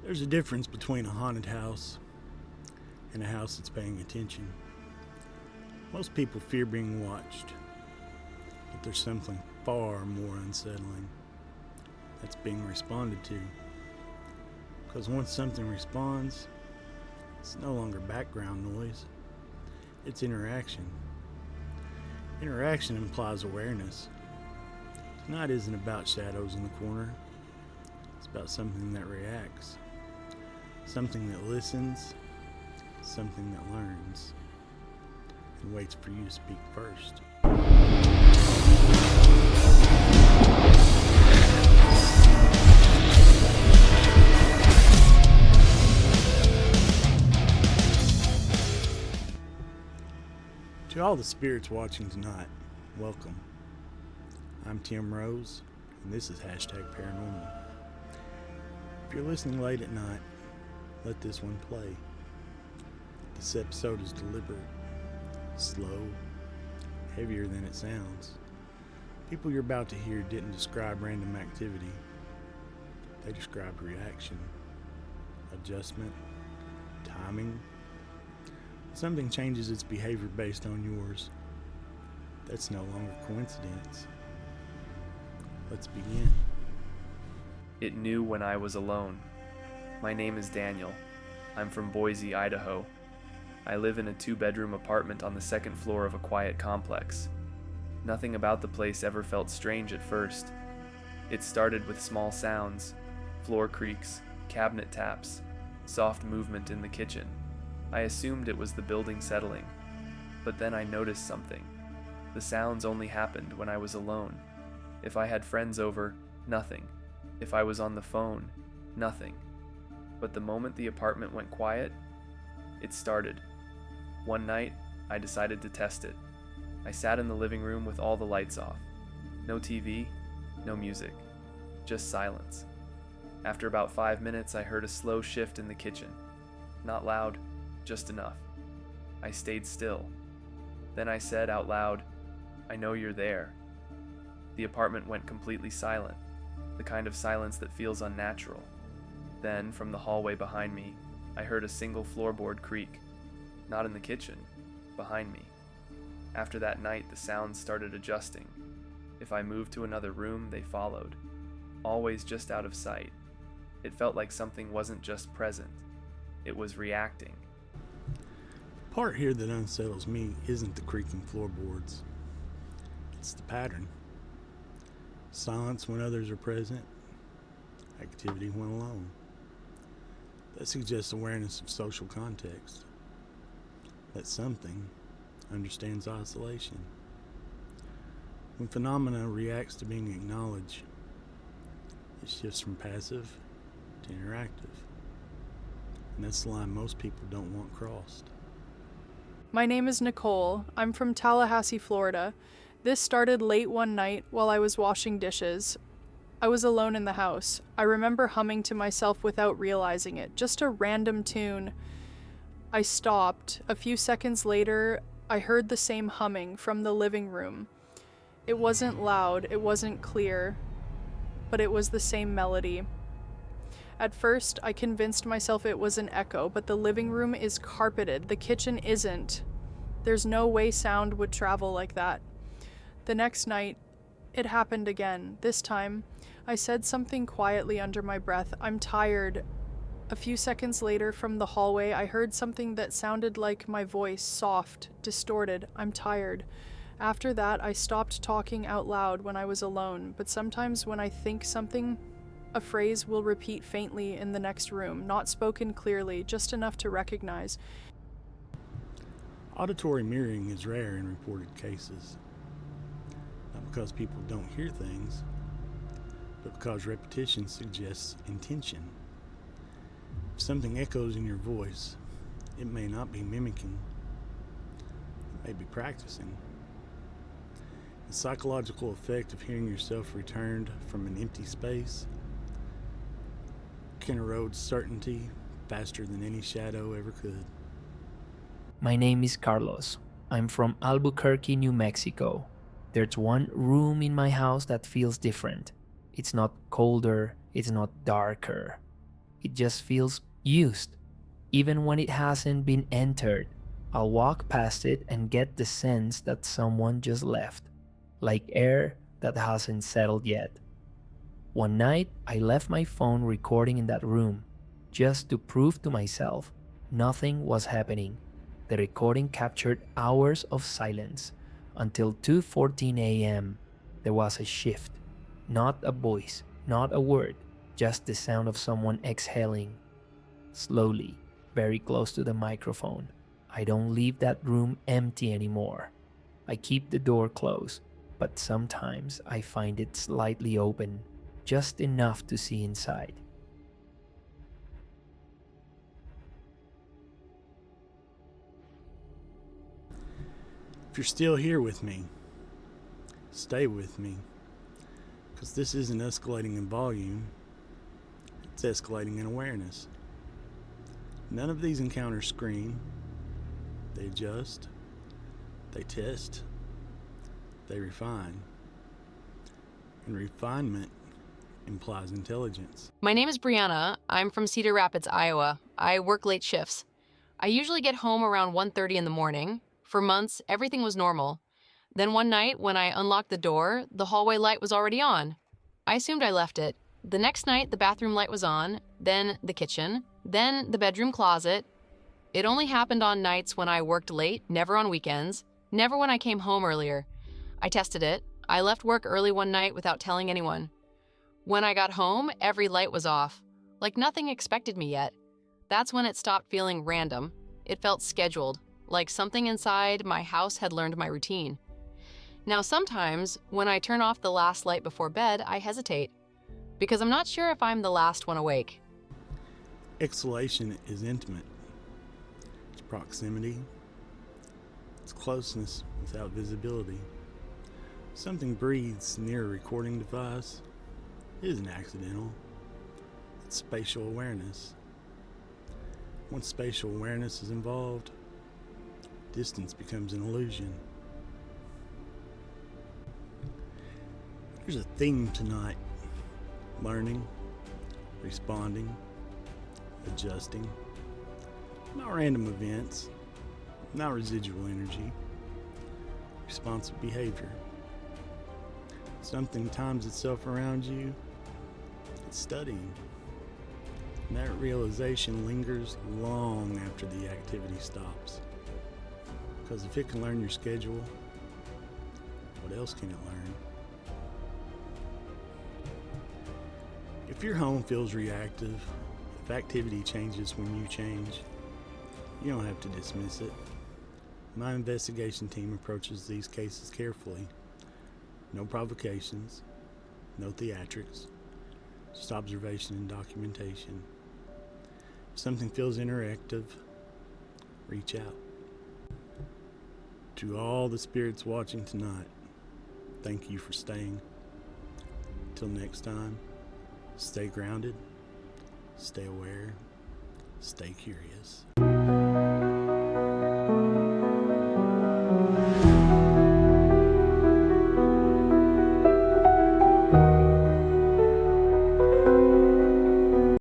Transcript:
There's a difference between a haunted house and a house that's paying attention. Most people fear being watched, but there's something far more unsettling that's being responded to. Because once something responds, it's no longer background noise, it's interaction. Interaction implies awareness. Tonight isn't about shadows in the corner, it's about something that reacts, something that listens, something that learns, and waits for you to speak first. To all the spirits watching tonight, welcome. I'm Tim Rose, and this is #Paranormal. If you're listening late at night, let this one play. This episode is deliberate, slow, heavier than it sounds. People you're about to hear didn't describe random activity. They described reaction, adjustment, timing. Something changes its behavior based on yours. That's no longer coincidence. Let's begin. It knew when I was alone. My name is Daniel. I'm from Boise, Idaho. I live in a 2-bedroom apartment on the second floor of a quiet complex. Nothing about the place ever felt strange at first. It started with small sounds, floor creaks, cabinet taps, soft movement in the kitchen. I assumed it was the building settling, but then I noticed something. The sounds only happened when I was alone. If I had friends over, nothing. If I was on the phone, nothing. But the moment the apartment went quiet, it started. One night, I decided to test it. I sat in the living room with all the lights off. No TV, no music, just silence. After about 5 minutes, I heard a slow shift in the kitchen. Not loud, just enough. I stayed still. Then I said out loud, "I know you're there." The apartment went completely silent, the kind of silence that feels unnatural. Then, from the hallway behind me, I heard a single floorboard creak. Not in the kitchen, behind me. After that night, the sounds started adjusting. If I moved to another room, they followed. Always just out of sight. It felt like something wasn't just present, it was reacting. The part here that unsettles me isn't the creaking floorboards. It's the pattern. Silence when others are present, activity when alone. That suggests awareness of social context. That something understands isolation. When phenomena reacts to being acknowledged, it shifts from passive to interactive. And that's the line most people don't want crossed. My name is Nicole. I'm from Tallahassee, Florida. This started late one night while I was washing dishes. I was alone in the house. I remember humming to myself without realizing it, just a random tune. I stopped. A few seconds later, I heard the same humming from the living room. It wasn't loud, it wasn't clear, but it was the same melody. At first, I convinced myself it was an echo, but the living room is carpeted, the kitchen isn't. There's no way sound would travel like that. The next night, it happened again. This time, I said something quietly under my breath, "I'm tired." A few seconds later, from the hallway, I heard something that sounded like my voice, soft, distorted, "I'm tired." After that, I stopped talking out loud when I was alone, but sometimes when I think something, a phrase will repeat faintly in the next room, not spoken clearly, just enough to recognize. Auditory mirroring is rare in reported cases. Not because people don't hear things, but because repetition suggests intention. If something echoes in your voice, it may not be mimicking, it may be practicing. The psychological effect of hearing yourself returned from an empty space can erode certainty faster than any shadow ever could. My name is Carlos. I'm from Albuquerque, New Mexico. There's one room in my house that feels different. It's not colder, it's not darker. it just feels used. Even when it hasn't been entered, I'll walk past it and get the sense that someone just left, like air that hasn't settled yet. One night, I left my phone recording in that room, just to prove to myself nothing was happening. The recording captured hours of silence. Until 2:14 a.m., there was a shift. Not a voice, not a word, just the sound of someone exhaling. Slowly, very close to the microphone. I don't leave that room empty anymore. I keep the door closed, but sometimes I find it slightly open, just enough to see inside. If you're still here with me, stay with me, because this isn't escalating in volume, it's escalating in awareness. None of these encounters scream, they adjust, they test, they refine. And refinement implies intelligence. My name is Brianna. I'm from Cedar Rapids, Iowa. I work late shifts. I usually get home around 1:30 in the morning. For months, everything was normal. Then one night, when I unlocked the door, the hallway light was already on. I assumed I left it. The next night, the bathroom light was on, then the kitchen, then the bedroom closet. It only happened on nights when I worked late, never on weekends, never when I came home earlier. I tested it. I left work early one night without telling anyone. When I got home, every light was off, like nothing expected me yet. That's when it stopped feeling random. It felt scheduled, like something inside my house had learned my routine. Now sometimes, when I turn off the last light before bed, I hesitate, because I'm not sure if I'm the last one awake. Exhalation is intimate. It's proximity. It's closeness without visibility. If something breathes near a recording device, it isn't accidental. It's spatial awareness. Once spatial awareness is involved, distance becomes an illusion. There's a theme tonight. Learning, responding, adjusting. Not random events, not residual energy. Responsive behavior. Something times itself around you. It's studying. And that realization lingers long after the activity stops. Because if it can learn your schedule, what else can it learn? If your home feels reactive, if activity changes when you change, you don't have to dismiss it. My investigation team approaches these cases carefully. No provocations, no theatrics, just observation and documentation. If something feels interactive, reach out. To all the spirits watching tonight, thank you for staying. Till next time, stay grounded, stay aware, stay curious.